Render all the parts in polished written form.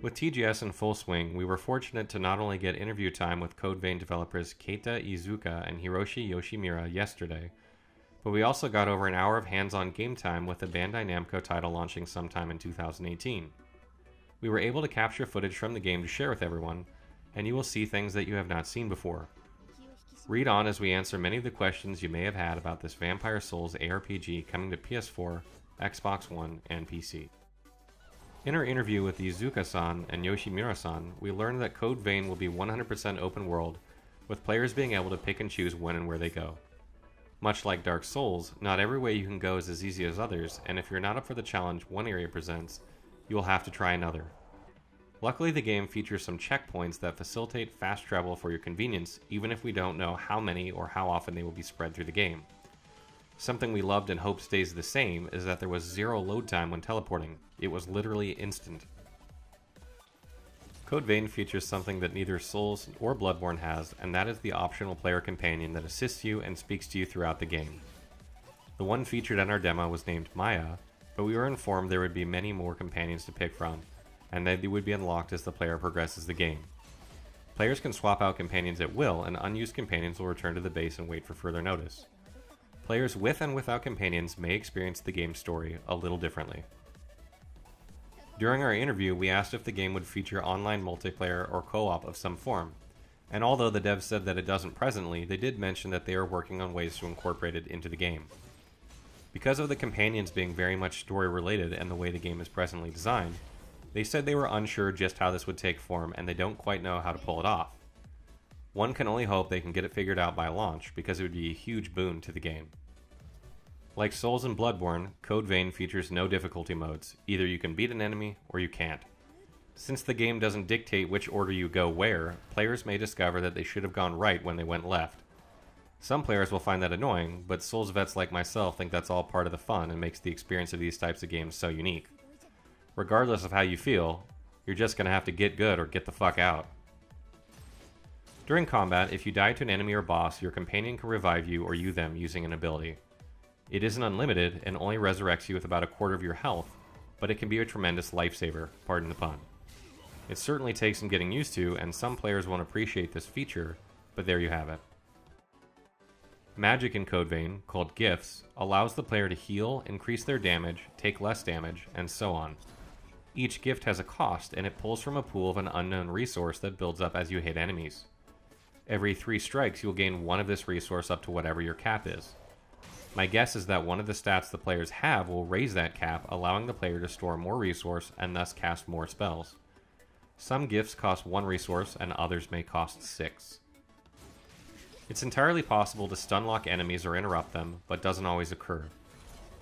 With TGS in full swing, we were fortunate to not only get interview time with Code Vein developers Keita Iizuka and Hiroshi Yoshimura yesterday, but we also got over an hour of hands-on game time with the Bandai Namco title launching sometime in 2018. We were able to capture footage from the game to share with everyone, and you will see things that you have not seen before. Read on as we answer many of the questions you may have had about this Vampire Souls ARPG coming to PS4, Xbox One, and PC. In our interview with Iizuka-san and Yoshimura-san, we learned that Code Vein will be 100% open world, with players being able to pick and choose when and where they go. Much like Dark Souls, not every way you can go is as easy as others, and if you're not up for the challenge one area presents, you will have to try another. Luckily, the game features some checkpoints that facilitate fast travel for your convenience, even if we don't know how many or how often they will be spread through the game. Something we loved and hope stays the same is that there was zero load time when teleporting. It was literally instant. Code Vein features something that neither Souls or Bloodborne has, and that is the optional player companion that assists you and speaks to you throughout the game. The one featured in our demo was named Maya, but we were informed there would be many more companions to pick from, and that they would be unlocked as the player progresses the game. Players can swap out companions at will, and unused companions will return to the base and wait for further notice. Players with and without companions may experience the game's story a little differently. During our interview, we asked if the game would feature online multiplayer or co-op of some form, and although the devs said that it doesn't presently, they did mention that they are working on ways to incorporate it into the game. Because of the companions being very much story related and the way the game is presently designed, they said they were unsure just how this would take form and they don't quite know how to pull it off. One can only hope they can get it figured out by launch, because it would be a huge boon to the game. Like Souls and Bloodborne, Code Vein features no difficulty modes. Either you can beat an enemy, or you can't. Since the game doesn't dictate which order you go where, players may discover that they should have gone right when they went left. Some players will find that annoying, but Souls vets like myself think that's all part of the fun and makes the experience of these types of games so unique. Regardless of how you feel, you're just gonna have to get good or get the fuck out. During combat, if you die to an enemy or boss, your companion can revive you or you them using an ability. It isn't unlimited and only resurrects you with about a quarter of your health, but it can be a tremendous lifesaver, pardon the pun. It certainly takes some getting used to, and some players won't appreciate this feature, but there you have it. Magic in Code Vein, called gifts, allows the player to heal, increase their damage, take less damage, and so on. Each gift has a cost, and it pulls from a pool of an unknown resource that builds up as you hit enemies. Every 3 strikes, you'll gain one of this resource up to whatever your cap is. My guess is that one of the stats the players have will raise that cap, allowing the player to store more resource and thus cast more spells. Some gifts cost 1 resource and others may cost 6. It's entirely possible to stunlock enemies or interrupt them, but doesn't always occur.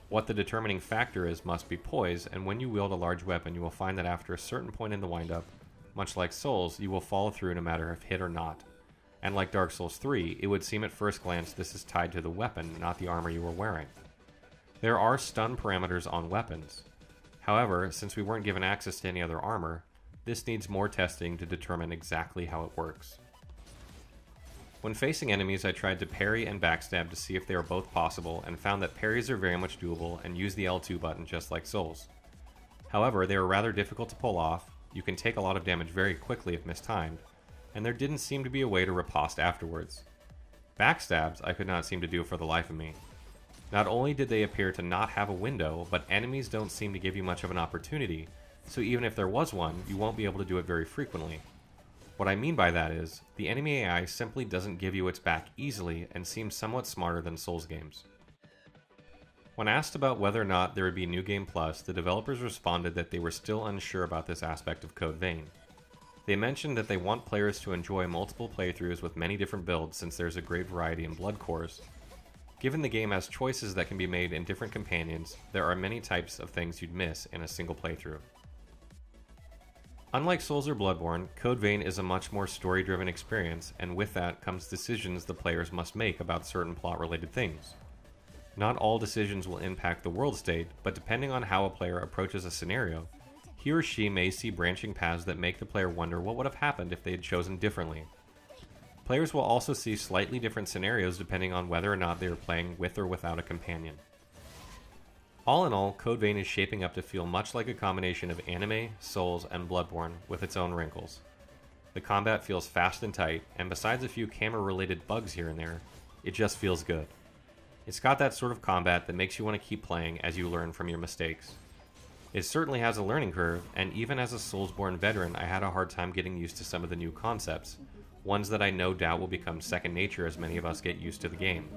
What the determining factor is must be poise, and when you wield a large weapon you will find that after a certain point in the windup, much like Souls, you will follow through no matter if hit or not. And like Dark Souls 3, it would seem at first glance this is tied to the weapon, not the armor you were wearing. There are stun parameters on weapons. However, since we weren't given access to any other armor, this needs more testing to determine exactly how it works. When facing enemies, I tried to parry and backstab to see if they were both possible, and found that parries are very much doable and use the L2 button just like Souls. However, they were rather difficult to pull off, you can take a lot of damage very quickly if mistimed, and there didn't seem to be a way to riposte afterwards. Backstabs I could not seem to do for the life of me. Not only did they appear to not have a window, but enemies don't seem to give you much of an opportunity, so even if there was one, you won't be able to do it very frequently. What I mean by that is, the enemy AI simply doesn't give you its back easily and seems somewhat smarter than Souls games. When asked about whether or not there would be New Game Plus, the developers responded that they were still unsure about this aspect of Code Vein. They mentioned that they want players to enjoy multiple playthroughs with many different builds since there's a great variety in blood cores. Given the game has choices that can be made in different companions, there are many types of things you'd miss in a single playthrough. Unlike Souls or Bloodborne, Code Vein is a much more story-driven experience, and with that comes decisions the players must make about certain plot-related things. Not all decisions will impact the world state, but depending on how a player approaches a scenario, he or she may see branching paths that make the player wonder what would have happened if they had chosen differently. Players will also see slightly different scenarios depending on whether or not they are playing with or without a companion. All in all, Code Vein is shaping up to feel much like a combination of anime, Souls, and Bloodborne with its own wrinkles. The combat feels fast and tight, and besides a few camera-related bugs here and there, it just feels good. It's got that sort of combat that makes you want to keep playing as you learn from your mistakes. It certainly has a learning curve, and even as a Soulsborne veteran, I had a hard time getting used to some of the new concepts, ones that I no doubt will become second nature as many of us get used to the game.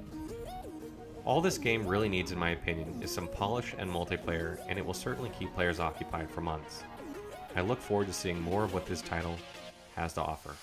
All this game really needs, in my opinion, is some polish and multiplayer, and it will certainly keep players occupied for months. I look forward to seeing more of what this title has to offer.